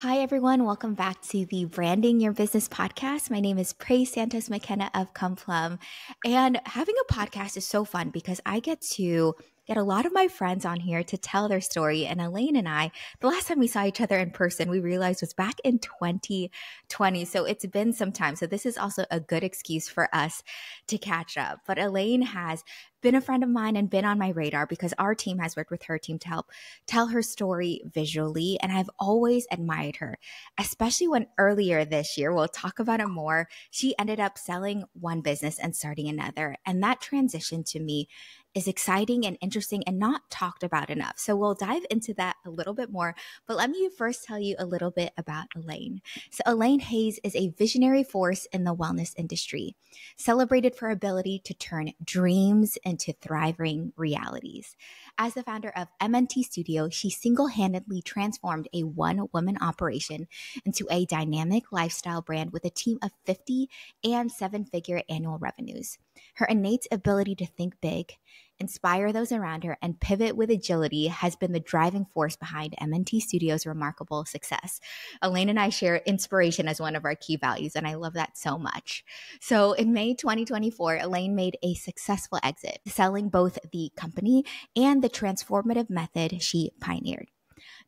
Hi, everyone. Welcome back to the Branding Your Business podcast. My name is Praise Santos McKenna of Complum. And having a podcast is so fun because I get to get a lot of my friends on here to tell their story. And Elaine and I, the last time we saw each other in person, we realized was back in 2020. So it's been some time. So this is also a good excuse for us to catch up. But Elaine has been a friend of mine and been on my radar because our team has worked with her team to help tell her story visually. And I've always admired her, especially when earlier this year, we'll talk about it more, she ended up selling one business and starting another. And that transition to me is exciting and interesting and not talked about enough. So we'll dive into that a little bit more. But let me first tell you a little bit about Elaine. So Elaine Hayes is a visionary force in the wellness industry, celebrated for her ability to turn dreams into thriving realities. As the founder of MNT Studio, she single-handedly transformed a one-woman operation into a dynamic lifestyle brand with a team of 50 and seven-figure annual revenues. Her innate ability to think big, inspire those around her, and pivot with agility has been the driving force behind MNT Studio's remarkable success. Elaine and I share inspiration as one of our key values, and I love that so much. So in May 2024, Elaine made a successful exit, selling both the company and the transformative method she pioneered.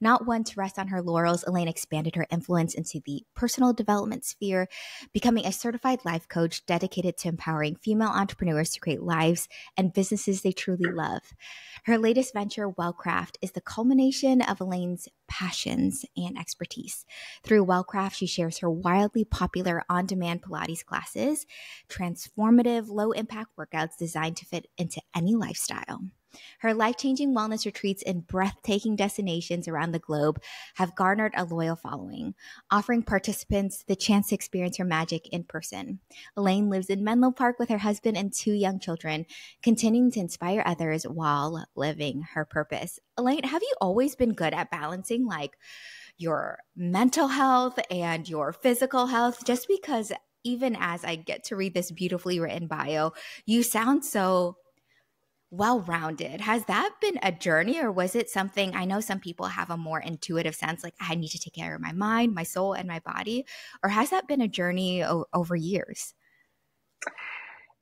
Not one to rest on her laurels, Elaine expanded her influence into the personal development sphere, becoming a certified life coach dedicated to empowering female entrepreneurs to create lives and businesses they truly love. Her latest venture, Wellcraft, is the culmination of Elaine's passions and expertise. Through Wellcraft, she shares her wildly popular on-demand Pilates classes, transformative low-impact workouts designed to fit into any lifestyle. Her life-changing wellness retreats in breathtaking destinations around the globe have garnered a loyal following, offering participants the chance to experience her magic in person. Elaine lives in Menlo Park with her husband and two young children, continuing to inspire others while living her purpose. Elaine, have you always been good at balancing your mental health and your physical health? Just because even as I get to read this beautifully written bio, you sound so well-rounded. Has that been a journey, or was it something? I know some people have a more intuitive sense, like I need to take care of my mind, my soul, and my body. Or has that been a journey over years?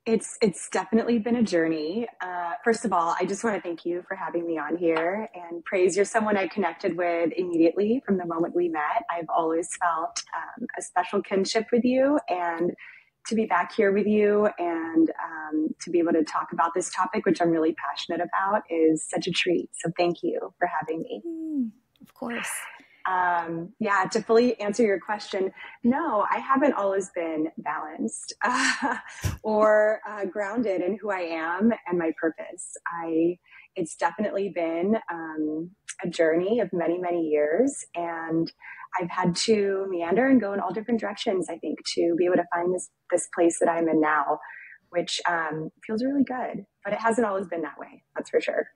It's definitely been a journey. First of all, I just want to thank you for having me on here, and Praise, you're someone I connected with immediately from the moment we met. I've always felt a special kinship with you, and to be back here with you and to be able to talk about this topic, which I'm really passionate about, is such a treat. So thank you for having me. Of course. To fully answer your question, no, I haven't always been balanced or grounded in who I am and my purpose. It's definitely been a journey of many, many years, and I've had to meander and go in all different directions, I think, to be able to find this place that I'm in now, which feels really good. But it hasn't always been that way, that's for sure.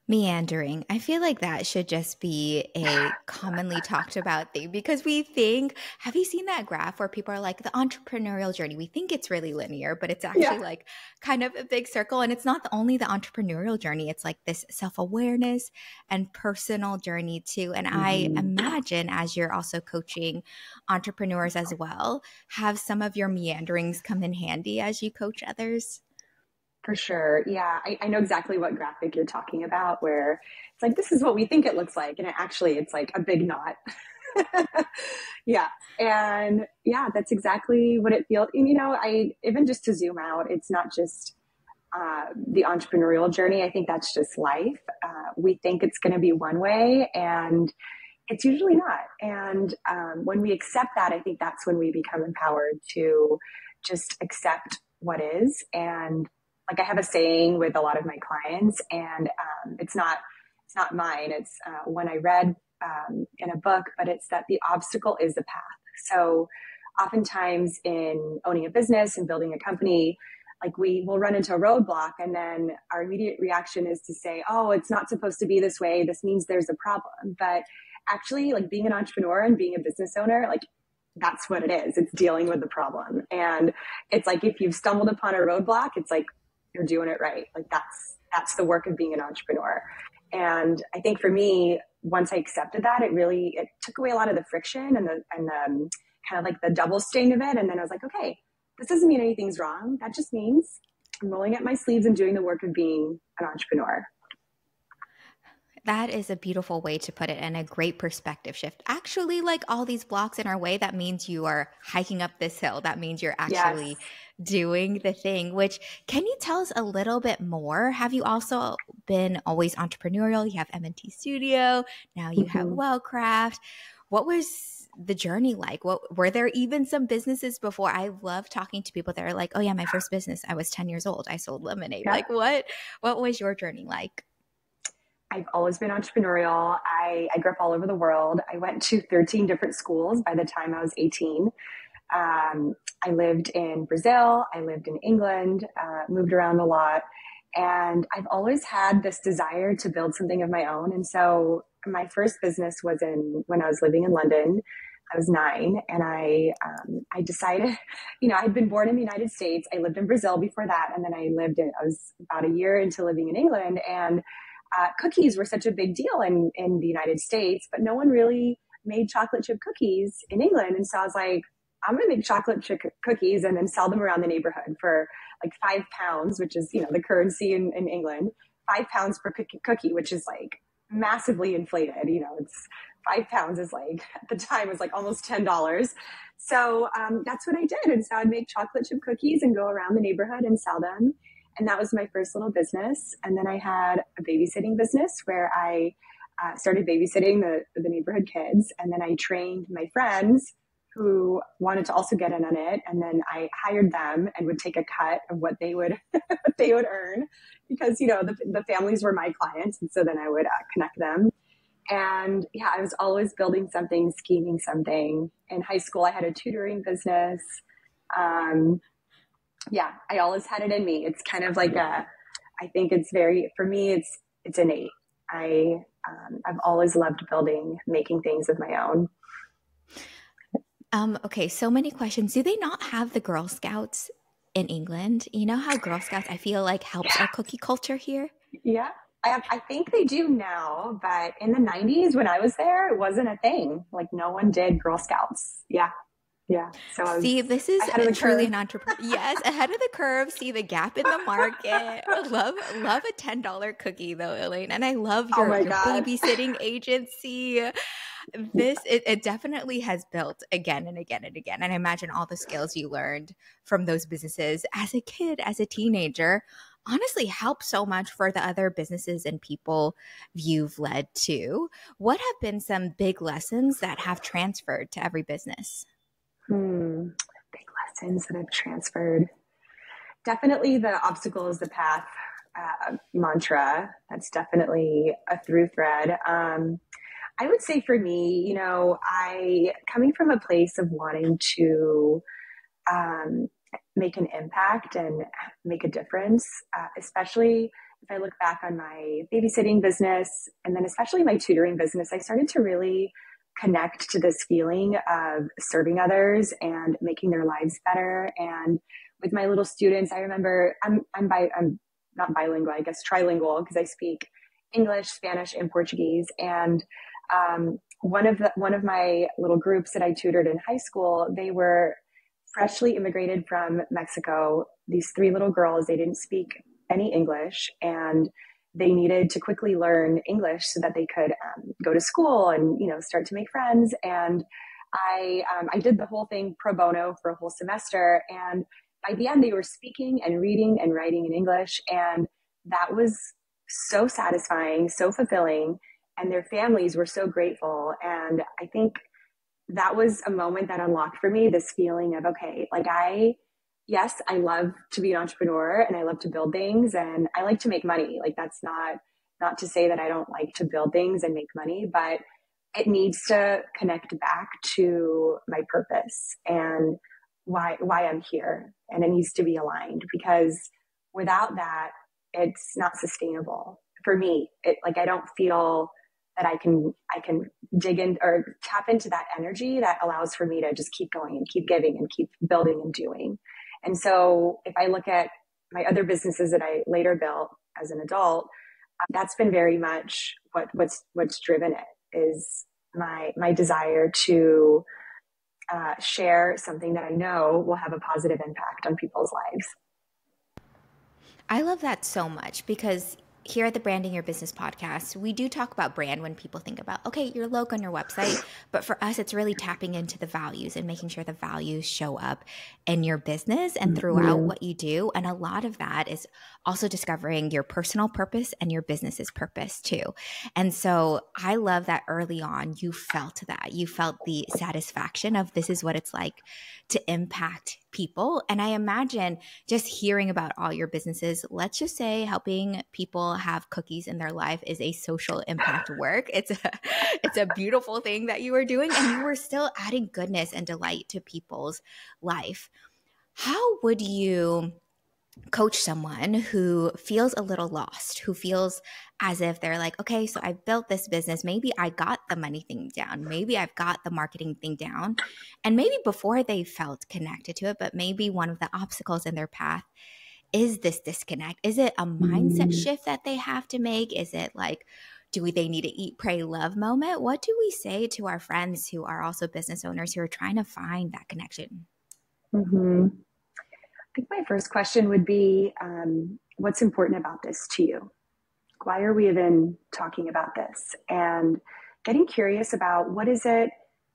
Meandering. I feel like that should just be a commonly talked about thing because we think, have you seen that graph where people are like the entrepreneurial journey? We think it's really linear, but it's actually like kind of a big circle. And it's not only the entrepreneurial journey, it's like this self-awareness and personal journey too. And I imagine as you're also coaching entrepreneurs as well, have some of your meanderings come in handy as you coach others? For sure. Yeah, I know exactly what graphic you're talking about, where it's like, this is what we think it looks like. And it's like a big knot. Yeah. And yeah, that's exactly what it feels. And, even just to zoom out, it's not just the entrepreneurial journey. I think that's just life. We think it's going to be one way, and it's usually not. And when we accept that, I think that's when we become empowered to just accept what is. And like I have a saying with a lot of my clients, and it's not mine. It's one I read in a book, but it's that the obstacle is the path. So oftentimes in owning a business and building a company, like we will run into a roadblock, and then our immediate reaction is to say, oh, it's not supposed to be this way. This means there's a problem. But actually, like being an entrepreneur and being a business owner, like that's what it is. It's dealing with the problem. And it's like, if you've stumbled upon a roadblock, it's like, you're doing it right. Like that's the work of being an entrepreneur. And I think for me, once I accepted that, it took away a lot of the friction and the kind of like the double sting of it. And then I was like, okay, this doesn't mean anything's wrong. That just means I'm rolling up my sleeves and doing the work of being an entrepreneur. That is a beautiful way to put it and a great perspective shift. Actually, like all these blocks in our way, that means you are hiking up this hill. That means you're actually doing the thing, which can you tell us a little bit more? Have you also been always entrepreneurial? You have MNT Studio, now you have Wellcraft. What was the journey like? What were there even some businesses before? I love talking to people that are like, oh yeah, my first business, I was 10 years old. I sold lemonade. Like what was your journey like? I've always been entrepreneurial. I grew up all over the world. I went to 13 different schools by the time I was 18. I lived in Brazil. I lived in England, moved around a lot. And I've always had this desire to build something of my own. And so my first business was when I was living in London. I was 9 and I decided, I'd been born in the United States. I lived in Brazil before that. And then I was about a year into living in England, and cookies were such a big deal in the United States, but no one really made chocolate chip cookies in England. And so I was like, I'm going to make chocolate chip cookies and then sell them around the neighborhood for like £5, which is, the currency in England, £5 per cookie, which is like massively inflated. It's £5 is like, at the time was like almost $10. So that's what I did. And so I'd make chocolate chip cookies and go around the neighborhood and sell them. And that was my first little business. And then I had a babysitting business where I started babysitting the neighborhood kids. And then I trained my friends who wanted to also get in on it. And then I hired them and would take a cut of what they would earn because, the families were my clients. And so then I would connect them. And yeah, I was always building something, scheming something. In high school, I had a tutoring business. Yeah, I always had it in me. It's kind of like I think it's for me, it's innate. I've always loved building, making things of my own. Okay, so many questions. Do they not have the Girl Scouts in England? You know how Girl Scouts, I feel like, helps our cookie culture here? Yeah, I think they do now, but in the 90s when I was there, it wasn't a thing. Like no one did Girl Scouts. Yeah. Yeah. So see, this is truly an entrepreneur. Yes, ahead of the curve. See the gap in the market. Love a $10 cookie though, Elaine. And I love your babysitting agency. It definitely has built again and again and again. And I imagine all the skills you learned from those businesses as a kid, as a teenager, honestly help so much for the other businesses and people you've led to. What have been some big lessons that have transferred to every business? Big lessons that I've transferred. Definitely the obstacle is the path mantra. That's definitely a through thread. I would say for me, I coming from a place of wanting to make an impact and make a difference, especially if I look back on my babysitting business and then especially my tutoring business, I started to really connect to this feeling of serving others and making their lives better. And with my little students, I remember I'm not bilingual, I guess trilingual, because I speak English, Spanish, and Portuguese. And one of my little groups that I tutored in high school, they were freshly immigrated from Mexico. These 3 little girls, they didn't speak any English, and they needed to quickly learn English so that they could go to school and, start to make friends. And I did the whole thing pro bono for a whole semester. And by the end, they were speaking and reading and writing in English. And that was so satisfying, so fulfilling. And their families were so grateful. And I think that was a moment that unlocked for me this feeling of, okay, like yes, I love to be an entrepreneur and I love to build things and I like to make money. Like that's not to say that I don't like to build things and make money, but it needs to connect back to my purpose and why I'm here. And it needs to be aligned because without that, it's not sustainable for me. I don't feel that I can dig in or tap into that energy that allows for me to just keep going and keep giving and keep building and doing. And so if I look at my other businesses that I later built as an adult, That's been very much what's driven it, is my desire to share something that I know will have a positive impact on people's lives. I love that so much because here at the Branding Your Business podcast, we do talk about brand when people think about, okay, your logo on your website. But for us, it's really tapping into the values and making sure the values show up in your business and throughout what you do. And a lot of that is also discovering your personal purpose and your business's purpose too. And so I love that early on, you felt that. You felt the satisfaction of this is what it's like to impact people. And I imagine just hearing about all your businesses, let's just say helping people have cookies in their life is a social impact work. It's a beautiful thing that you are doing, and you were still adding goodness and delight to people's life. How would you coach someone who feels a little lost, who feels as if they're like, okay, so I built this business. Maybe I got the money thing down. Maybe I've got the marketing thing down. And maybe before they felt connected to it, but maybe one of the obstacles in their path is this disconnect. Is it a mindset shift that they have to make? Is it like, they need to eat, pray, love moment? What do we say to our friends who are also business owners who are trying to find that connection? Mm-hmm. I think my first question would be, what's important about this to you? Why are we even talking about this? And getting curious about what is it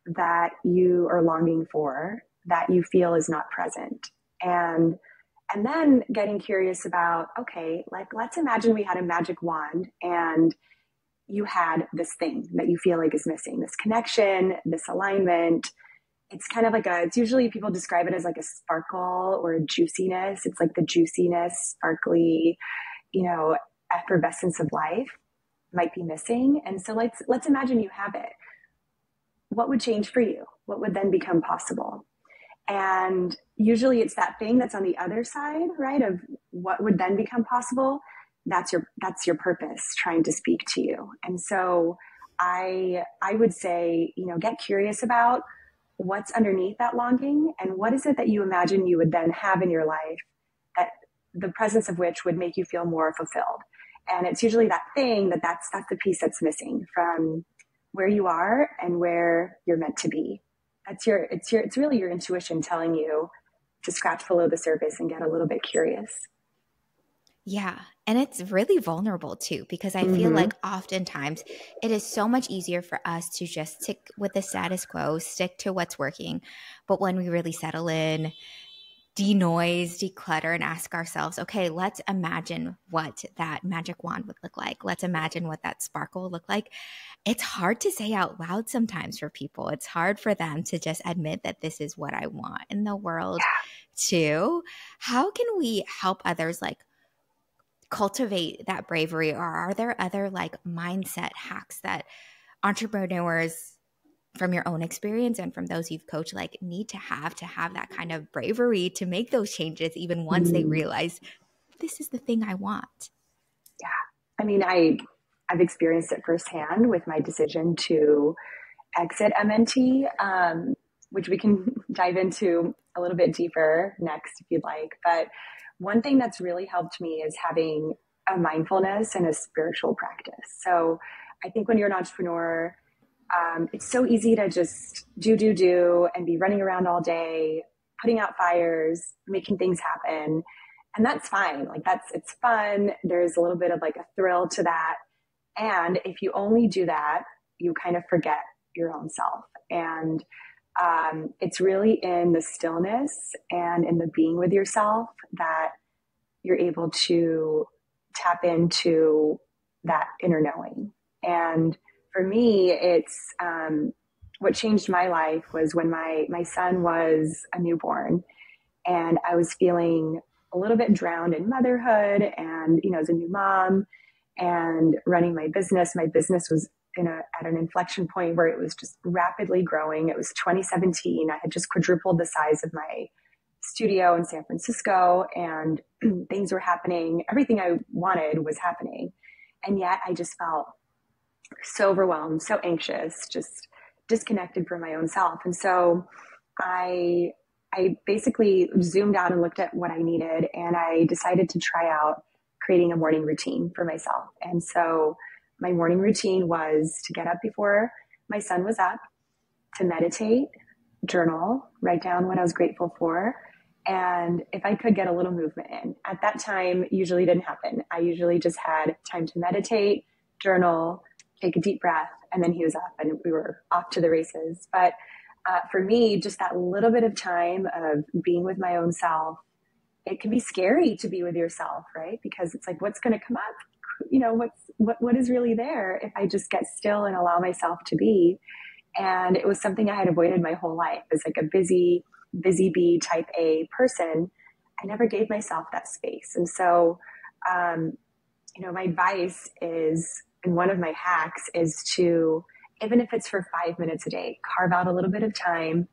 that you are longing for that you feel is not present. And then getting curious about, okay, like let's imagine we had a magic wand and you had this thing that you feel like is missing, this connection, this alignment. It's kind of like it's usually people describe it as like a sparkle or a juiciness. It's like the juiciness, sparkly, effervescence of life might be missing. And so let's imagine you have it. What would change for you? What would then become possible? And usually it's that thing that's on the other side, right? Of what would then become possible. That's your purpose trying to speak to you. And so I would say, get curious about what's underneath that longing and what is it that you imagine you would then have in your life that the presence of which would make you feel more fulfilled. And it's usually that thing that's the piece that's missing from where you are and where you're meant to be. It's really your intuition telling you to scratch below the surface and get a little bit curious. Yeah. And it's really vulnerable too, because I feel like oftentimes it is so much easier for us to just stick with the status quo, stick to what's working. But when we really settle in, denoise, declutter, and ask ourselves, okay, let's imagine what that magic wand would look like. Let's imagine what that sparkle would look like. It's hard to say out loud sometimes for people. It's hard for them to just admit that this is what I want in the world too. How can we help others cultivate that bravery? Or are there other mindset hacks that entrepreneurs from your own experience and from those you've coached need to have that kind of bravery to make those changes even once they realize this is the thing I want? Yeah. I mean, I've experienced it firsthand with my decision to exit MNT, which we can dive into a little bit deeper next if you'd like. But one thing that's really helped me is having a mindfulness and a spiritual practice. So I think when you're an entrepreneur, it's so easy to just do and be running around all day, putting out fires, making things happen. And that's fine. It's fun. There's a little bit of a thrill to that. And if you only do that, you kind of forget your own self. And it's really in the stillness and in the being with yourself that you're able to tap into that inner knowing. And for me, it's what changed my life was when my son was a newborn and I was feeling a little bit drowned in motherhood and, as a new mom and running my business. My business was at an inflection point where it was just rapidly growing. It was 2017. I had just quadrupled the size of my studio in San Francisco and things were happening. Everything I wanted was happening. And yet I just felt so overwhelmed, so anxious, just disconnected from my own self. And so I basically zoomed out and looked at what I needed. And I decided to try out creating a morning routine for myself. And so my morning routine was to get up before my son was up, to meditate, journal, write down what I was grateful for. And if I could get a little movement in. At that time, usually didn't happen. I usually just had time to meditate, journal, take a deep breath, and then he was up and we were off to the races. But for me, just that little bit of time of being with my own self, it can be scary to be with yourself, right? Because it's like, what's going to come up? You know, what is really there if I just get still and allow myself to be? And it was something I had avoided my whole life as like a busy bee type A person. I never gave myself that space. And so, my advice is, and one of my hacks is to, even if it's for 5 minutes a day, carve out a little bit of time,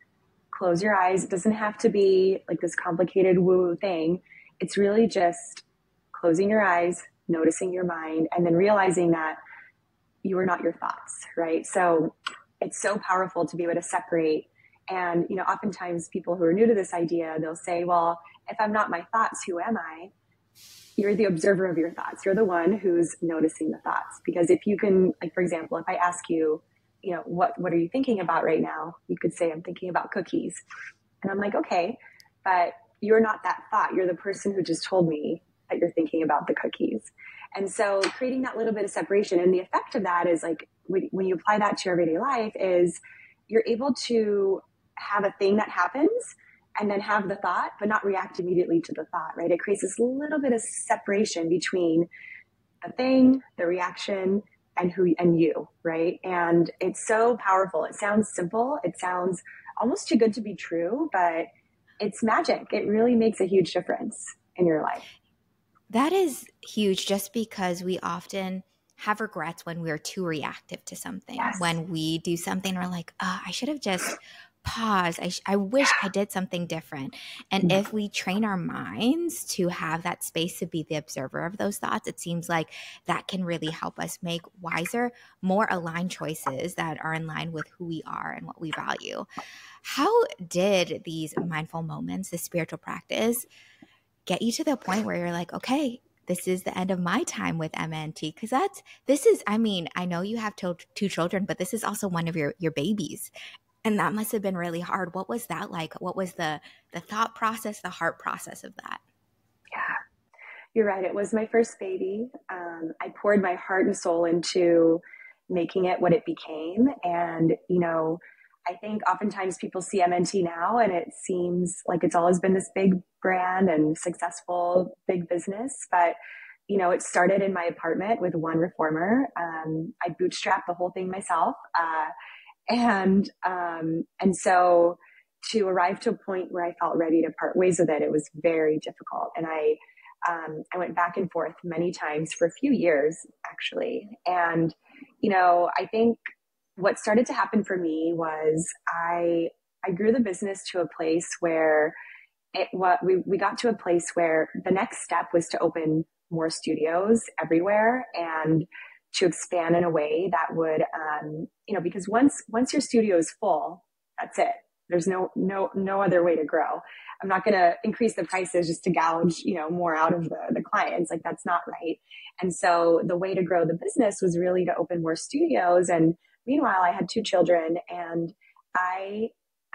close your eyes. It doesn't have to be like this complicated woo thing. It's really just closing your eyes, noticing your mind, and then realizing that you are not your thoughts, right? So it's so powerful to be able to separate. And, oftentimes people who are new to this idea, they'll say, well, if I'm not my thoughts, who am I? You're the observer of your thoughts. You're the one who's noticing the thoughts. Because if you can, like, for example, if I ask you, what are you thinking about right now? You could say, I'm thinking about cookies. And I'm like, okay, but you're not that thought. You're the person who just told me that you're thinking about the cookies. And so creating that little bit of separation, and the effect of that is like, when you apply that to your everyday life, is you're able to have a thing that happens and then have the thought, but not react immediately to the thought, right? It creates this little bit of separation between the thing, the reaction, and you, right? And it's so powerful. It sounds simple. It sounds almost too good to be true, but it's magic. It really makes a huge difference in your life. That is huge, just because we often have regrets when we're too reactive to something. Yes. When we do something, we're like, I should have just paused. I wish I did something different. And if we train our minds to have that space to be the observer of those thoughts, it seems like that can really help us make wiser, more aligned choices that are in line with who we are and what we value. How did these mindful moments, this spiritual practice, get you to the point where you're like, okay, this is the end of my time with MNT? Because I know you have two children, but this is also one of your babies. And that must have been really hard. What was that like? What was the thought process, the heart process of that? Yeah, you're right. It was my first baby. I poured my heart and soul into making it what it became. And, I think oftentimes people see MNT now and it seems like it's always been this big brand and successful big business. But, it started in my apartment with one reformer. I bootstrapped the whole thing myself. And so to arrive to a point where I felt ready to part ways with it was very difficult. And I went back and forth many times for a few years, actually. And, I think what started to happen for me was I grew the business to a place where we got to a place where the next step was to open more studios everywhere and to expand in a way that would, because once your studio is full, that's it. There's no other way to grow. I'm not going to increase the prices just to gouge, more out of the clients. Like, that's not right. And so the way to grow the business was really to open more studios. And meanwhile, I had two children and I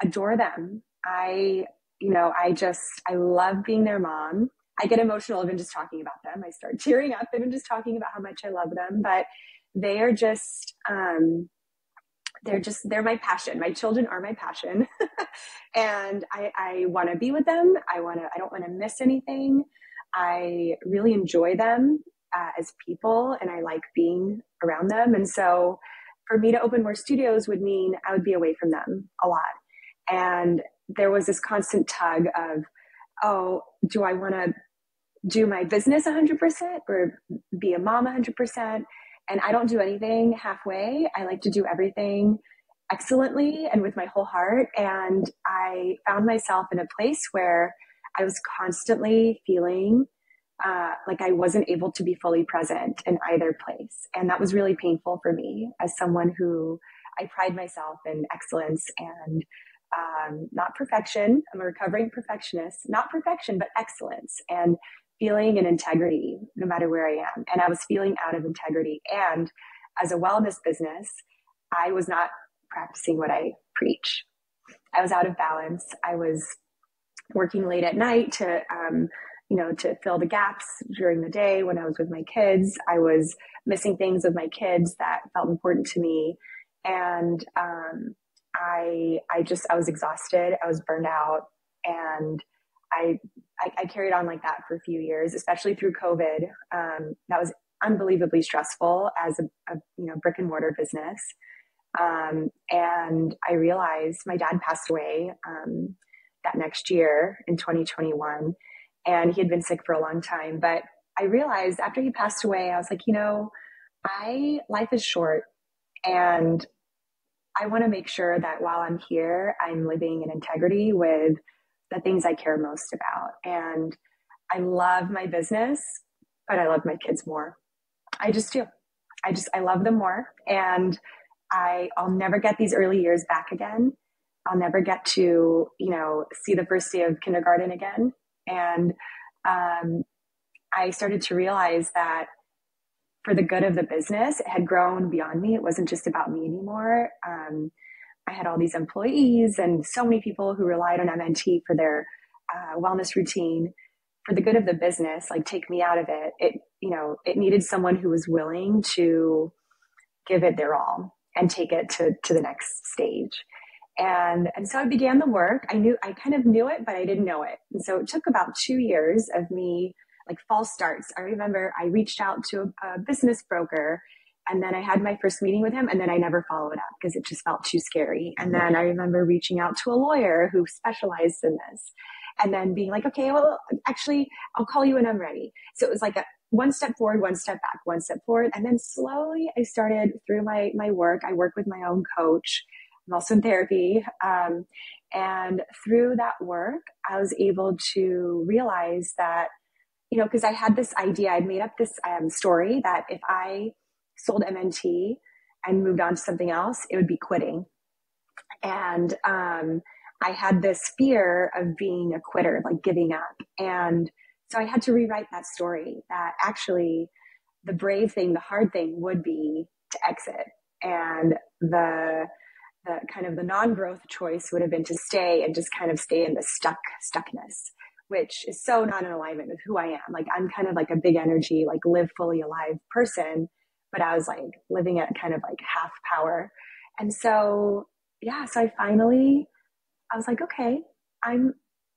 adore them. I love being their mom. I get emotional even just talking about them. I start tearing up even just talking about how much I love them, but they are just, they're my passion. My children are my passion. And I want to be with them. I don't want to miss anything. I really enjoy them as people and I like being around them. And so for me to open more studios would mean I would be away from them a lot. And there was this constant tug of, do I want to do my business 100% or be a mom 100%? And I don't do anything halfway. I like to do everything excellently and with my whole heart. And I found myself in a place where I was constantly feeling like I wasn't able to be fully present in either place. And that was really painful for me as someone who I pride myself in excellence and not perfection. I'm a recovering perfectionist, not perfection, but excellence. And feeling in integrity no matter where I am. And I was feeling out of integrity. And as a wellness business, I was not practicing what I preach. I was out of balance. I was working late at night to, to fill the gaps during the day when I was with my kids. I was missing things with my kids that felt important to me. And, I was exhausted. I was burned out, and I carried on like that for a few years, especially through COVID. That was unbelievably stressful as a brick and mortar business. And I realized my dad passed away, that next year in 2021, and he had been sick for a long time. But I realized after he passed away, I was like, life is short, and I want to make sure that while I'm here, I'm living in integrity with the things I care most about. And I love my business, but I love my kids more. I just do. I love them more. And I'll never get these early years back again. I'll never get to, see the first day of kindergarten again. And I started to realize that for the good of the business, it had grown beyond me. It wasn't just about me anymore. I had all these employees and so many people who relied on MNT for their wellness routine. For the good of the business, like take me out of it. It needed someone who was willing to give it their all and take it to the next stage. And so I began the work. I kind of knew it, but I didn't know it. And so it took about 2 years of me, like false starts. I remember I reached out to a business broker, and then I had my first meeting with him, and then I never followed up because it just felt too scary. And then I remember reaching out to a lawyer who specialized in this, and then being like, okay, well, actually, I'll call you when I'm ready. So it was like a one step forward, one step back, one step forward. And then slowly I started through my work. I work with my own coach. I'm also in therapy. And through that work, I was able to realize that, because I had this idea, I'd made up this story that if I sold MNT and moved on to something else, it would be quitting. And I had this fear of being a quitter, like giving up. And so I had to rewrite that story, that actually the brave thing, the hard thing would be to exit. And the kind of the non-growth choice would have been to stay and just kind of stay in the stuckness, which is so not in alignment with who I am. Like I'm kind of like a big energy, like live fully alive person, but I was like living at kind of like half power. And so, so I was like, okay,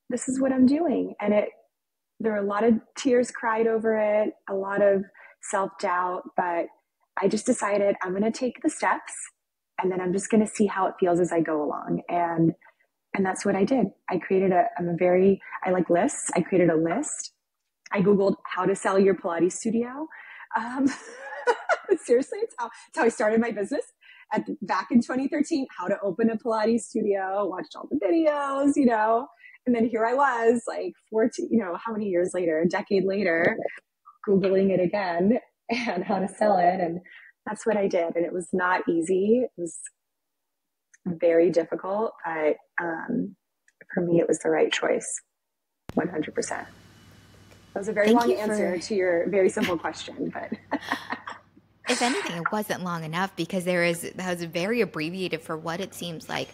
this is what I'm doing. And there were a lot of tears cried over it, a lot of self-doubt, but I just decided I'm going to take the steps, and then I'm just going to see how it feels as I go along. And that's what I did. I created I like lists. I created a list. I Googled how to sell your Pilates studio. Seriously, it's how I started my business back in 2013, how to open a Pilates studio, watched all the videos, and then here I was like 14, how many years later, a decade later, Googling it again and how to sell it. And that's what I did. And it was not easy. It was very difficult, but for me, it was the right choice. 100%. That was a very long answer to your very simple question, but if anything, it wasn't long enough because that was very abbreviated for what it seems like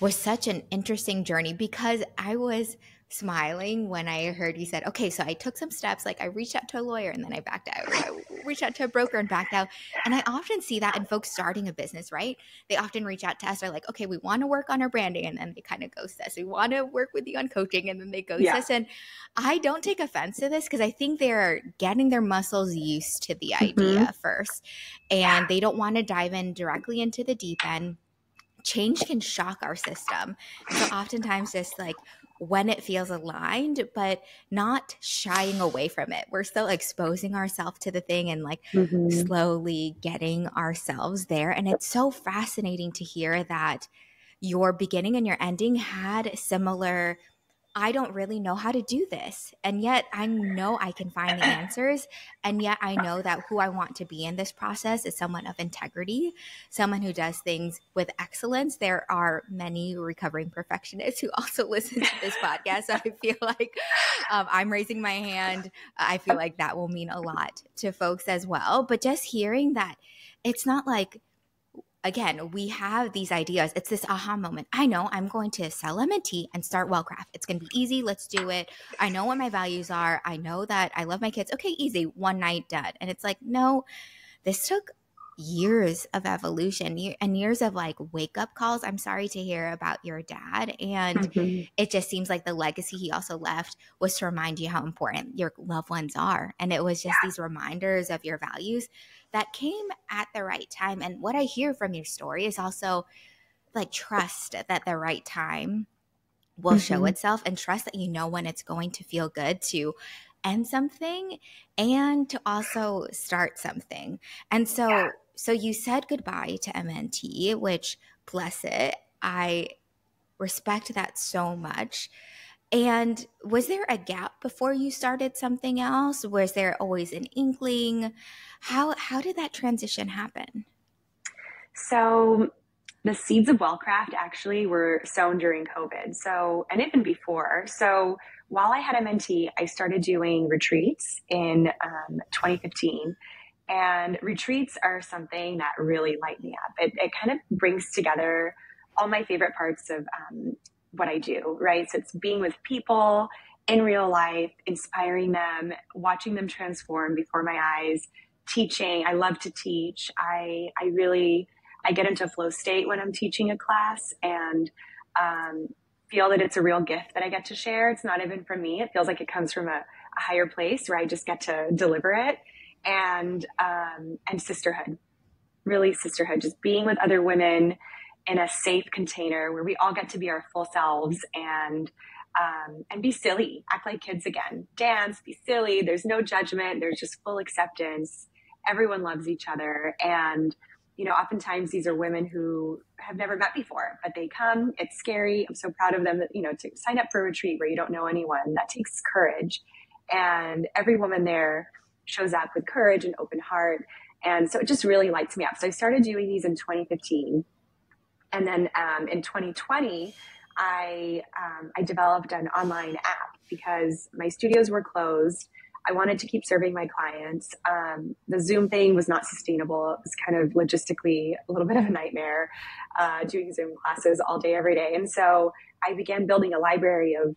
was such an interesting journey, because I was smiling when I heard you said, okay, so I took some steps, like I reached out to a lawyer and then I backed out. I reached out to a broker and backed out. And I often see that in folks starting a business, right? They often reach out to us. They're like, okay, we want to work on our branding. And then they kind of ghost us. We want to work with you on coaching. And then they ghost us. And I don't take offense to this because I think they're getting their muscles used to the idea first. And they don't want to dive in directly into the deep end. Change can shock our system. So oftentimes just like when it feels aligned, but not shying away from it. We're still exposing ourselves to the thing and like slowly getting ourselves there. And it's so fascinating to hear that your beginning and your ending had similar, I don't really know how to do this. And yet I know I can find the answers. And yet I know that who I want to be in this process is someone of integrity, someone who does things with excellence. There are many recovering perfectionists who also listen to this podcast. So I feel like I'm raising my hand. I feel like that will mean a lot to folks as well. But just hearing that it's not like, again, we have these ideas. It's this aha moment. I know I'm going to sell MNT and start Wellcraft. It's going to be easy. Let's do it. I know what my values are. I know that I love my kids. Okay, easy. One night done. And it's like, no, this took years of evolution and years of like wake up calls. I'm sorry to hear about your dad. And Mhm. it just seems like the legacy he also left was to remind you how important your loved ones are. And it was just these reminders of your values that came at the right time. And what I hear from your story is also like trust that the right time will show Mhm. itself, and trust that you know when it's going to feel good to end something and to also start something. And so you said goodbye to MNT, which, bless it, I respect that so much. And was there a gap before you started something else? Was there always an inkling? How did that transition happen? So the seeds of Wellcraft actually were sown during COVID. So, and even before. So while I had MNT, I started doing retreats in 2015. And retreats are something that really light me up. It kind of brings together all my favorite parts of what I do, right? So it's being with people in real life, inspiring them, watching them transform before my eyes, teaching. I love to teach. I get into flow state when I'm teaching a class, and feel that it's a real gift that I get to share. It's not even from me. It feels like it comes from a higher place where I just get to deliver it. And sisterhood, really sisterhood, just being with other women in a safe container where we all get to be our full selves and be silly, act like kids again, dance, be silly. There's no judgment. There's just full acceptance. Everyone loves each other. And, you know, oftentimes these are women who have never met before, but they come, it's scary. I'm so proud of them that, you know, to sign up for a retreat where you don't know anyone, that takes courage. And every woman there shows up with courage and open heart. And so it just really lights me up. So I started doing these in 2015. And then in 2020, I developed an online app because my studios were closed. I wanted to keep serving my clients. The Zoom thing was not sustainable. It was kind of logistically a little bit of a nightmare, doing Zoom classes all day, every day. And so I began building a library of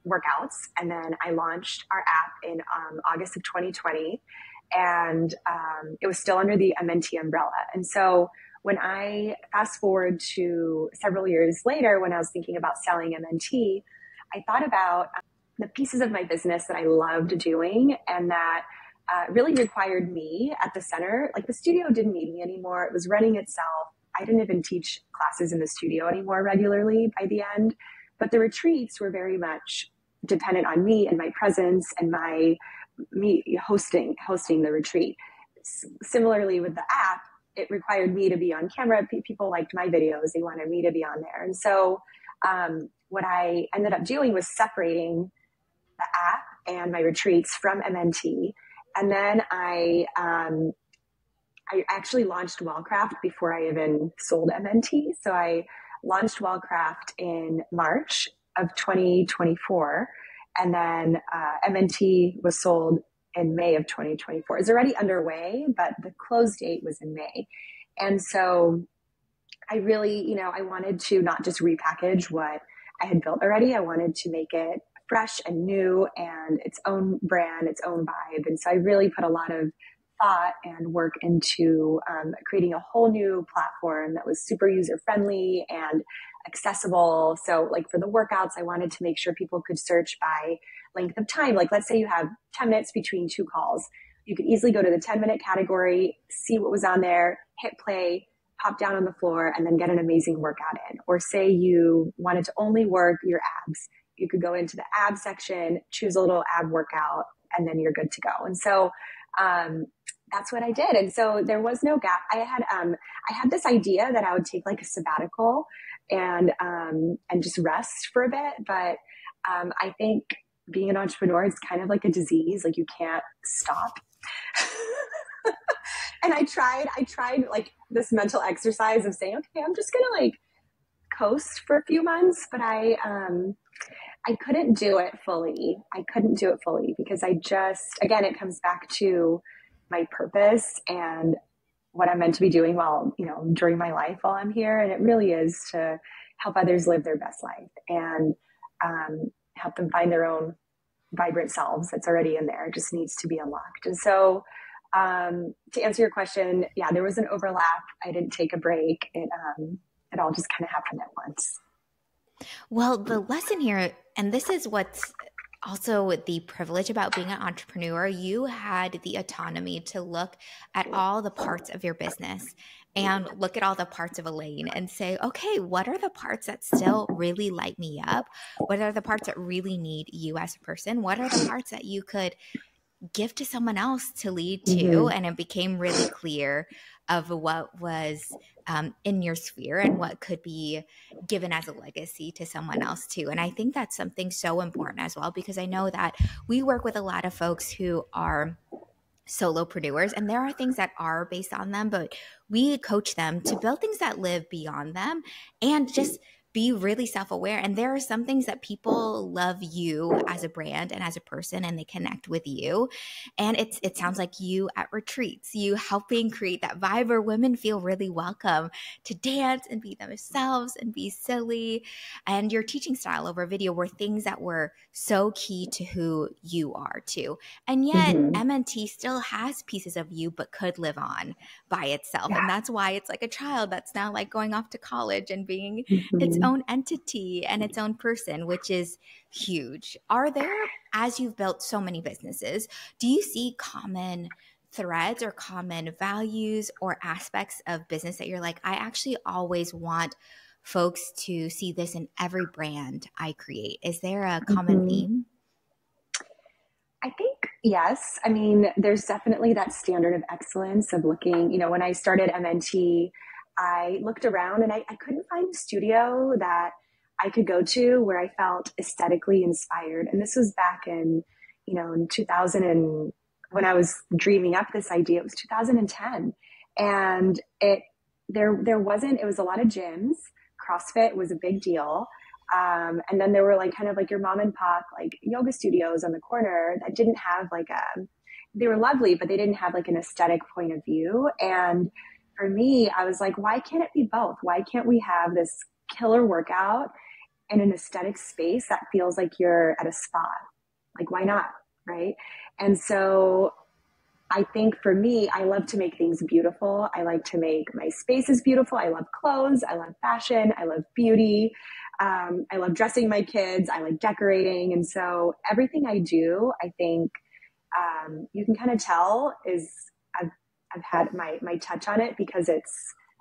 workouts. And then I launched our app in August of 2020. And it was still under the MNT umbrella. And so when I fast forward to several years later, when I was thinking about selling MNT, I thought about the pieces of my business that I loved doing and that really required me at the center. Like the studio didn't need me anymore. It was running itself. I didn't even teach classes in the studio anymore regularly by the end. But the retreats were very much dependent on me and my presence and me hosting the retreat. Similarly with the app, it required me to be on camera. People liked my videos. They wanted me to be on there. And so what I ended up doing was separating the app and my retreats from MNT. And then I actually launched Wellcraft before I even sold MNT. So I launched Wellcraft in March of 2024. And then MNT was sold in May of 2024. It's already underway, but the close date was in May. And so I really, you know, I wanted to not just repackage what I had built already. I wanted to make it fresh and new and its own brand, its own vibe. And so I really put a lot of thought and work into creating a whole new platform that was super user friendly and accessible. So like for the workouts, I wanted to make sure people could search by length of time. Like let's say you have 10 minutes between two calls. You could easily go to the 10-minute category, see what was on there, hit play, pop down on the floor, and then get an amazing workout in. Or say you wanted to only work your abs. You could go into the ab section, choose a little ab workout, and then you're good to go. And so that's what I did. And so there was no gap. I had this idea that I would take like a sabbatical and just rest for a bit. But I think being an entrepreneur is kind of like a disease. Like you can't stop. And I tried like this mental exercise of saying, okay, I'm just going to like coast for a few months. But I I couldn't do it fully. I couldn't do it fully because again, it comes back to my purpose and what I'm meant to be doing during my life while I'm here. And it really is to help others live their best life and help them find their own vibrant selves that's already in there. It just needs to be unlocked. And so, to answer your question, yeah, there was an overlap. I didn't take a break. It all just kind of happened at once. Well, the lesson here, and this is what's also the privilege about being an entrepreneur, you had the autonomy to look at all the parts of your business and look at all the parts of Elaine and say, okay, what are the parts that still really light me up? What are the parts that really need you as a person? What are the parts that you could give to someone else to lead to? Mm-hmm. And it became really clear of what was in your sphere and what could be given as a legacy to someone else too. And I think that's something so important as well, because I know that we work with a lot of folks who are solopreneurs, and there are things that are based on them, but we coach them to build things that live beyond them and just be really self-aware. And there are some things that people love you as a brand and as a person, and they connect with you. And it sounds like you at retreats, you helping create that vibe where women feel really welcome to dance and be themselves and be silly. And your teaching style over video were things that were so key to who you are too. And yet Mm-hmm. MNT still has pieces of you, but could live on by itself. Yeah. And that's why it's like a child that's now like going off to college and being Mm-hmm. its own entity and its own person, which is huge. Are there, as you've built so many businesses, do you see common threads or common values or aspects of business that you're like, I actually always want folks to see this in every brand I create? Is there a common Mm-hmm. theme? I think yes. I mean, there's definitely that standard of excellence of looking, when I started MNT, I looked around and I couldn't find a studio that I could go to where I felt aesthetically inspired. And this was back in 2000 and when I was dreaming up this idea, it was 2010. And there wasn't, it was a lot of gyms. CrossFit was a big deal. And then there were like kind of like your mom and pop like yoga studios on the corner that didn't have they were lovely, but they didn't have like an aesthetic point of view. And for me, I was like, why can't it be both? Why can't we have this killer workout in an aesthetic space that feels like you're at a spa? Like, why not? Right. And so I think for me, I love to make things beautiful. I like to make my spaces beautiful. I love clothes. I love fashion. I love beauty. I love dressing my kids. I like decorating. And so everything I do, I think you can kind of tell is I've had my touch on it because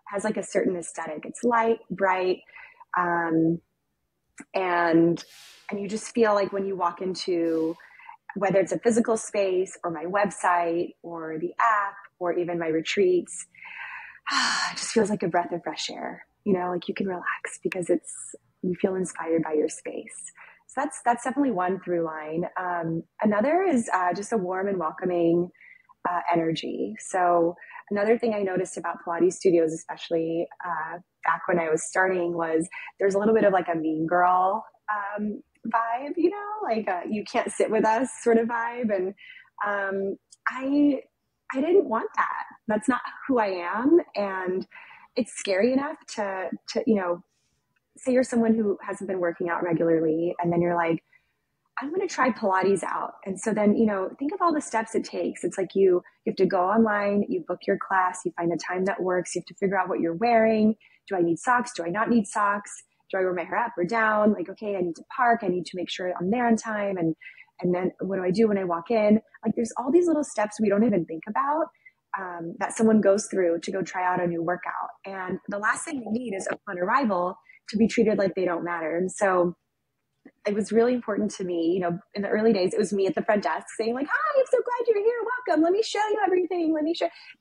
has like a certain aesthetic. It's light, bright, and you just feel like when you walk into whether it's a physical space or my website or the app or even my retreats, it just feels like a breath of fresh air. Like you can relax because you feel inspired by your space. So that's definitely one through line. Another is just a warm and welcoming energy. So another thing I noticed about Pilates studios, especially back when I was starting, was there's a little bit of like a mean girl vibe, like you can't sit with us sort of vibe. And I didn't want that. That's not who I am. And it's scary enough to say you're someone who hasn't been working out regularly, and then you're like, I'm going to try Pilates out. And so then, think of all the steps it takes. It's like you have to go online, you book your class, you find a time that works, you have to figure out what you're wearing. Do I need socks? Do I not need socks? Do I wear my hair up or down? Like, okay, I need to park. I need to make sure I'm there on time. And then what do I do when I walk in? Like, there's all these little steps we don't even think about that someone goes through to go try out a new workout. And the last thing they need is upon arrival to be treated like they don't matter. And so it was really important to me, in the early days, it was me at the front desk saying like, hi, I'm so glad you're here. Welcome. Let me show you everything.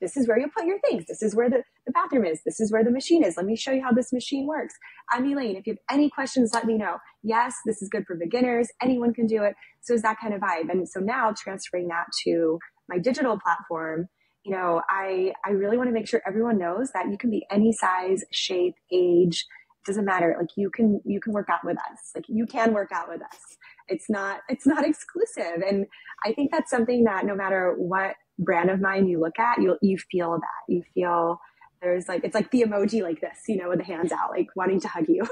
This is where you put your things. This is where the bathroom is. This is where the machine is. Let me show you how this machine works. I'm Elaine. If you have any questions, let me know. Yes, this is good for beginners. Anyone can do it. So it's that kind of vibe. And so now transferring that to my digital platform, I really want to make sure everyone knows that you can be any size, shape, age, doesn't matter. Like you can work out with us. Like you can work out with us. It's not exclusive. And I think that's something that no matter what brand of mine you look at, you feel that. You feel there's like, it's like the emoji like this, you know, with the hands out, like wanting to hug you.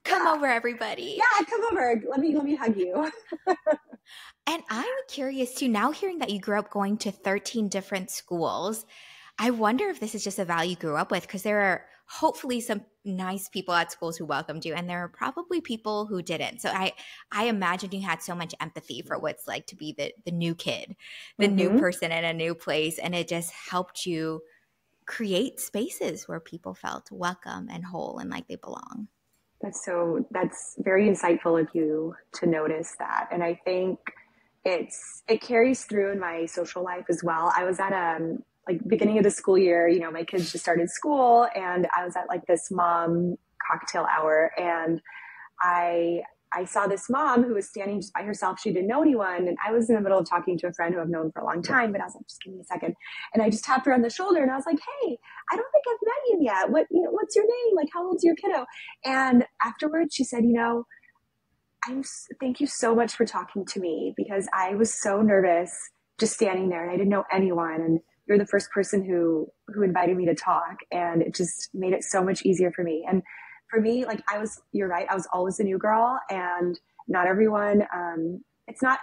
Come over, everybody. Yeah, come over. Let me hug you. And I'm curious too, now hearing that you grew up going to 13 different schools, I wonder if this is just a value you grew up with, because there are hopefully some nice people at schools who welcomed you, and there are probably people who didn't. So I imagine you had so much empathy for what it's like to be the new kid, the new person in a new place, and it just helped you create spaces where people felt welcome and whole and like they belong. That's very insightful of you to notice that. And I think it carries through in my social life as well. I was at like beginning of the school year, you know, my kids just started school, and I was at like this mom cocktail hour, and I saw this mom who was standing just by herself. She didn't know anyone. And I was in the middle of talking to a friend who I've known for a long time, but I was like, just give me a second. And I just tapped her on the shoulder and I was like, hey, I don't think I've met you yet. What's your name? Like, how old's your kiddo? And afterwards she said, you know, thank you so much for talking to me, because I was so nervous just standing there and I didn't know anyone. And you're the first person who invited me to talk. And it just made it so much easier for me. And for me, like you're right. I was always a new girl, and not everyone, it's not,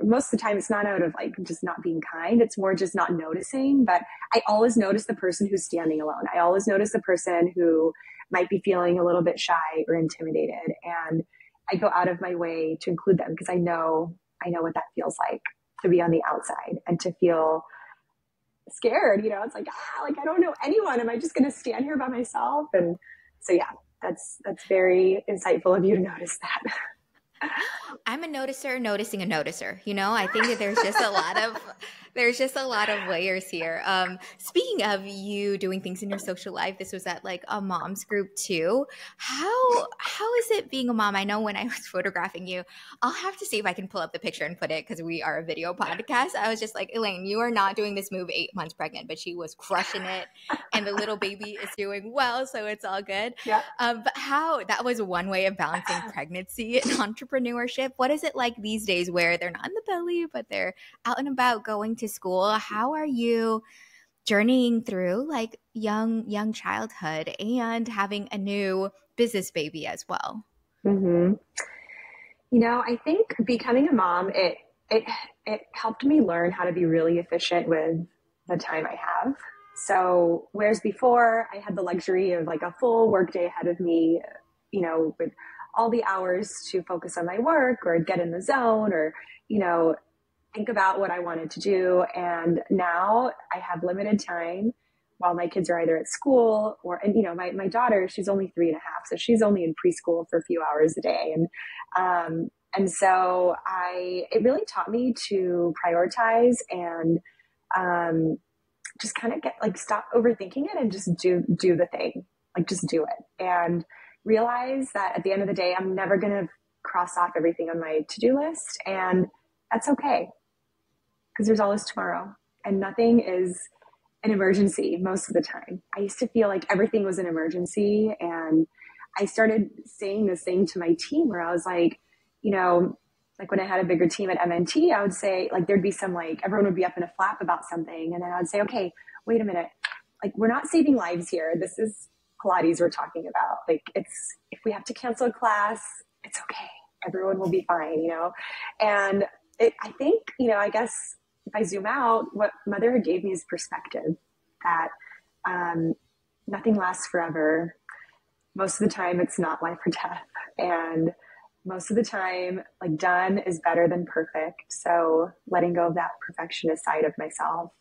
most of the time it's not out of like just not being kind. It's more just not noticing, but I always notice the person who's standing alone. I always notice the person who might be feeling a little bit shy or intimidated. And I go out of my way to include them, because I know what that feels like to be on the outside and to feel scared. You know, it's like, I don't know anyone. Am I just going to stand here by myself? And so, yeah, that's very insightful of you to notice that. I'm a noticer noticing a noticer. You know, I think that there's just a lot of layers here. Speaking of you doing things in your social life, this was at like a mom's group too. How is it being a mom? I know when I was photographing you, I'll have to see if I can pull up the picture and put it, because we are a video podcast. I was just like, Elaine, you are not doing this move 8 months pregnant, but she was crushing it, and the little baby is doing well, so it's all good. Yeah. But that was one way of balancing pregnancy and entrepreneurship. What is it like these days where they're not in the belly, but they're out and about going to school? How are you journeying through like young childhood and having a new business baby as well? Mm-hmm. You know, I think becoming a mom, it helped me learn how to be really efficient with the time I have. So whereas before I had the luxury of like a full workday ahead of me, you know, with all the hours to focus on my work or get in the zone or, you know, think about what I wanted to do. And now I have limited time while my kids are either at school and, you know, my daughter, she's only 3.5. So she's only in preschool for a few hours a day. And so it really taught me to prioritize and, just kind of stop overthinking it and just do the thing, like just do it. And realize that at the end of the day, I'm never going to cross off everything on my to-do list. And that's okay, because there's always tomorrow, and nothing is an emergency most of the time. I used to feel like everything was an emergency. And I started saying this thing to my team where I was like, you know, like when I had a bigger team at MNT, I would say like, there'd be some like, everyone would be up in a flap about something. And then I would say, okay, wait a minute. Like, we're not saving lives here. This is Pilates we're talking about. Like, if we have to cancel a class, it's okay. Everyone will be fine, you know? And I think, you know, I guess if I zoom out, what motherhood gave me is perspective that, nothing lasts forever. Most of the time it's not life or death. And most of the time, like, done is better than perfect. So letting go of that perfectionist side of myself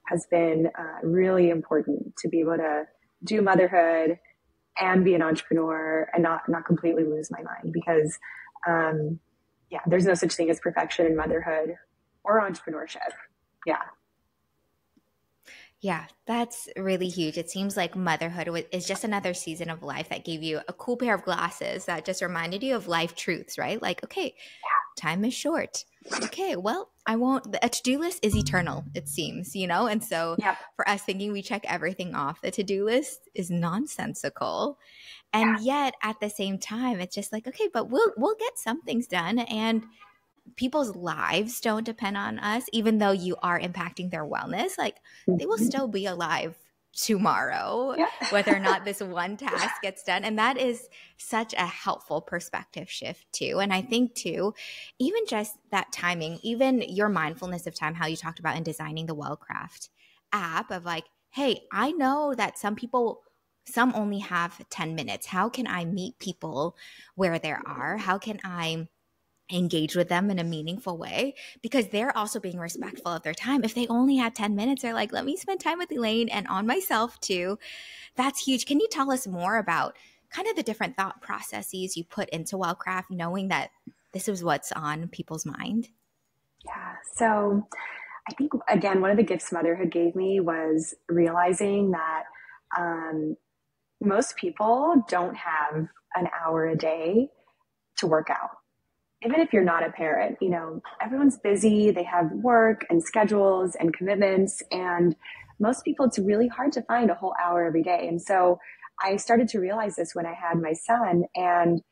has been really important to be able to do motherhood and be an entrepreneur and not completely lose my mind, because there's no such thing as perfection in motherhood or entrepreneurship. Yeah, that's really huge. It seems like motherhood is just another season of life that gave you a cool pair of glasses that just reminded you of life truths, right? Like, okay, time is short. Okay, well, I won't. A to do list is eternal, it seems, And so Yep. for us thinking we check everything off, the to do list is nonsensical. And Yeah. yet at the same time, it's just like, okay, but we'll get some things done. And people's lives don't depend on us, even though you are impacting their wellness. Like they will Mhm. still be alive tomorrow, Yeah. whether or not this one task gets done. And that is such a helpful perspective shift, too. And I think, too, even just that timing, even your mindfulness of time, how you talked about in designing the Wellcraft app of like, hey, I know that some only have 10 minutes. How can I meet people where they are? How can I engage with them in a meaningful way, because they're also being respectful of their time. If they only had 10 minutes, they're like, let me spend time with Elaine and on myself too. That's huge. Can you tell us more about kind of the different thought processes you put into Wellcraft, knowing that this is what's on people's mind? Yeah. So I think, again, one of the gifts motherhood gave me was realizing that um, most people don't have an hour a day to work out. Even if you're not a parent, everyone's busy, they have work and schedules and commitments. And most people, it's really hard to find a whole hour every day. And so I started to realize this when I had my son, and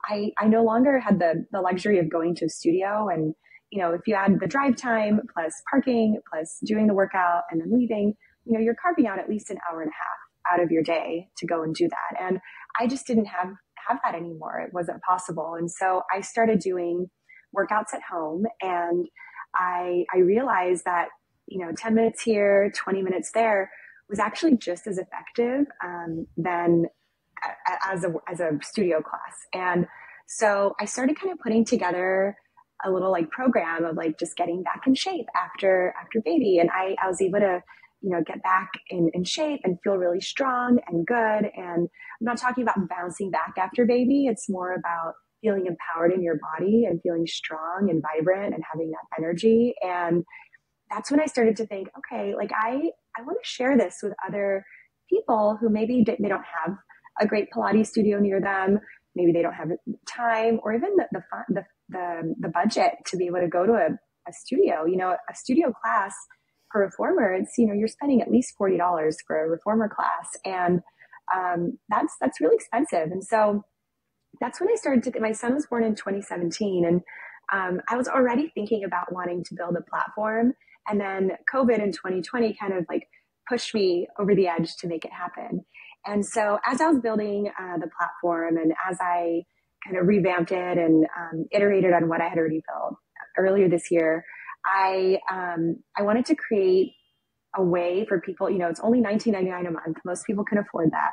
I no longer had the luxury of going to a studio. And, if you add the drive time plus parking, plus doing the workout and then leaving, you're carving out at least an hour and a half out of your day to go and do that. And I just didn't have that anymore. It wasn't possible. And so I started doing workouts at home, and I realized that, 10 minutes here, 20 minutes there was actually just as effective than as a studio class. And so I started kind of putting together a little like program of like just getting back in shape after baby. And I was able to, get back in shape and feel really strong and good. And I'm not talking about bouncing back after baby. It's more about feeling empowered in your body and feeling strong and vibrant and having that energy. And that's when I started to think, okay, like I want to share this with other people who maybe they don't have a great Pilates studio near them. Maybe they don't have time or even the budget to be able to go to a studio. A studio class for a reformer, it's, you're spending at least $40 for a reformer class. And that's really expensive. And so that's when I started to, my son was born in 2017, and I was already thinking about wanting to build a platform. And then COVID in 2020 kind of like pushed me over the edge to make it happen. And so as I was building the platform, and as I kind of revamped it and iterated on what I had already built earlier this year, I wanted to create a way for people, it's only $19.99 a month. Most people can afford that.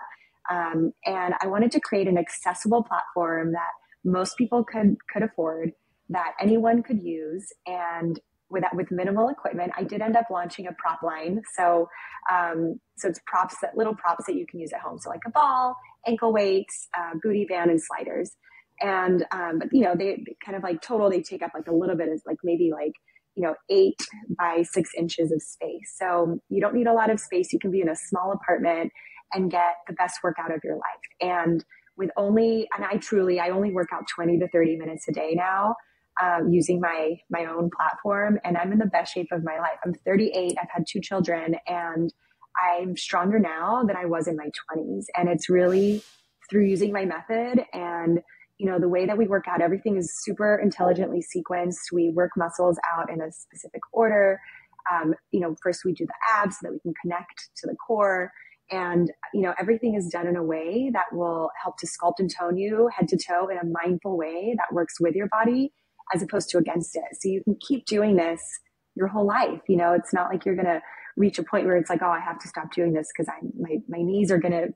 And I wanted to create an accessible platform that most people could afford, that anyone could use, and with minimal equipment. I did end up launching a prop line, so it's little props that you can use at home. So like a ball, ankle weights, booty band, and sliders. And but they kind of like total, they take up like a little bit, is like maybe like 8 by 6 inches of space. So you don't need a lot of space. You can be in a small apartment and get the best workout of your life. And I only work out 20 to 30 minutes a day now, using my own platform, and I'm in the best shape of my life. I'm 38. I've had 2 children, and I'm stronger now than I was in my 20s. And it's really through using my method. And the way that we work out, everything is super intelligently sequenced. We work muscles out in a specific order. First we do the abs so that we can connect to the core. And, everything is done in a way that will help to sculpt and tone you head to toe in a mindful way that works with your body as opposed to against it. So you can keep doing this your whole life. It's not like you're going to reach a point where it's like, oh, I have to stop doing this because my knees are going to,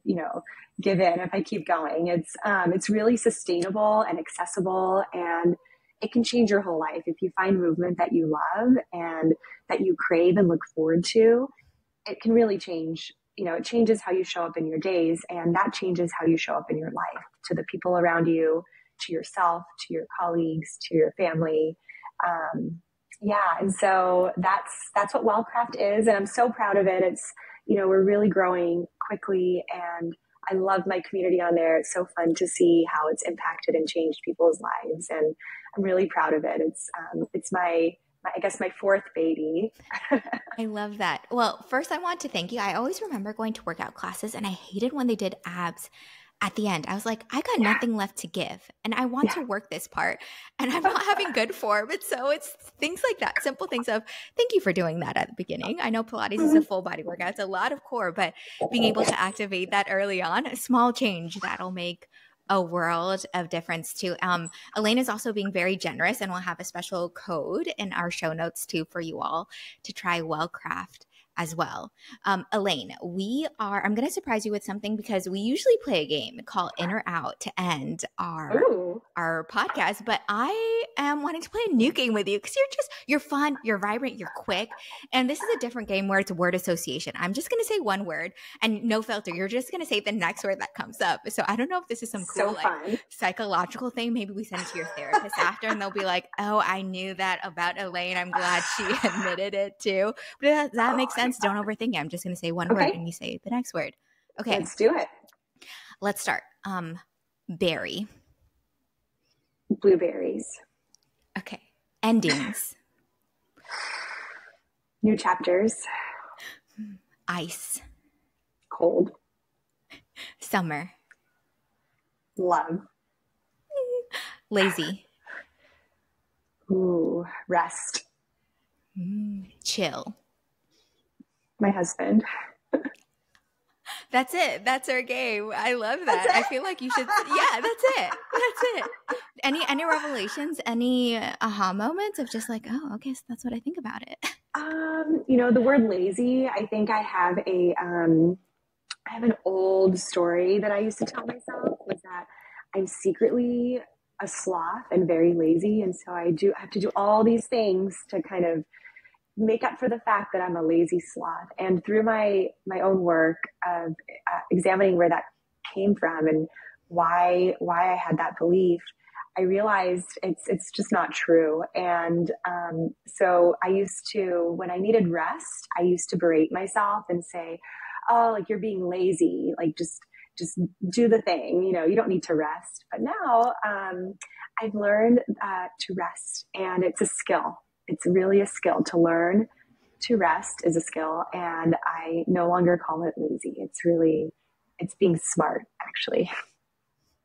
give in if I keep going. It's really sustainable and accessible, and it can change your whole life. If you find movement that you love and that you crave and look forward to, it can really change. It changes how you show up in your days, and that changes how you show up in your life, to the people around you, to yourself, to your colleagues, to your family. And so that's what Wellcraft is, and I'm so proud of it. It's, we're really growing quickly, and I love my community on there. It's so fun to see how it's impacted and changed people's lives. And I'm really proud of it. It's I guess my fourth baby. I love that. Well, first I want to thank you. I always remember going to workout classes and I hated when they did abs at the end. I was like, I got nothing left to give and I want to work this part and I'm not having good form. And so it's things like that, simple things of thank you for doing that at the beginning. I know Pilates is a full body workout. It's a lot of core, but being able to activate that early on, a small change that'll make a world of difference too. Elaine is also being very generous and we'll have a special code in our show notes too for you all to try Wellcraft as well. Elaine, I'm going to surprise you with something because we usually play a game called In or Out to end our podcast, but I am wanting to play a new game with you because you're fun, you're vibrant, you're quick. And this is a different game where it's word association. I'm just going to say one word and no filter. You're just going to say the next word that comes up. So I don't know if this is some cool psychological thing. Maybe we send it to your therapist after and they'll be like, oh, I knew that about Elaine. I'm glad she admitted it too. But does that make sense? Don't overthink it. I'm just going to say one word and you say the next word. Okay. Let's do it. Let's start. Berry. Blueberries. Okay. Endings. New chapters. Ice. Cold. Summer. Love. Lazy. Ooh, rest. Chill. My husband. That's it. That's our game. I love that. I feel like you should. Yeah, that's it. That's it. Any revelations? Any aha moments of just like, oh, okay, so that's what I think about it. The word lazy. I think I have an old story that I used to tell myself was that I'm secretly a sloth and very lazy, and so I have to do all these things to kind of make up for the fact that I'm a lazy sloth. And through my own work of examining where that came from and why I had that belief, I realized it's just not true. And so I used to, when I needed rest, I used to berate myself and say, oh, like you're being lazy, like just do the thing, you don't need to rest. But now I've learned to rest, and it's a skill. It's really a skill to learn to rest is a skill. And I no longer call it lazy. It's being smart, actually.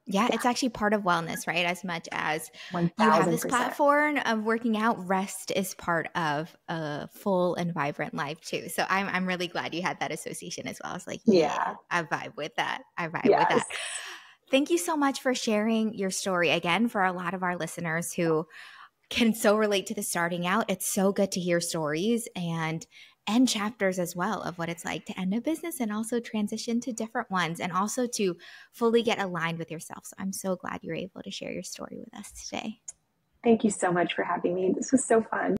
Yeah, it's actually part of wellness, right? As much as 1000%. You have this platform of working out, rest is part of a full and vibrant life too. So I'm really glad you had that association as well. I was like, yeah. I vibe with that. With that. Thank you so much for sharing your story again for a lot of our listeners who can so relate to the starting out. It's so good to hear stories and end chapters as well of what it's like to end a business and also transition to different ones and also to fully get aligned with yourself. So I'm so glad you're able to share your story with us today. Thank you so much for having me. This was so fun.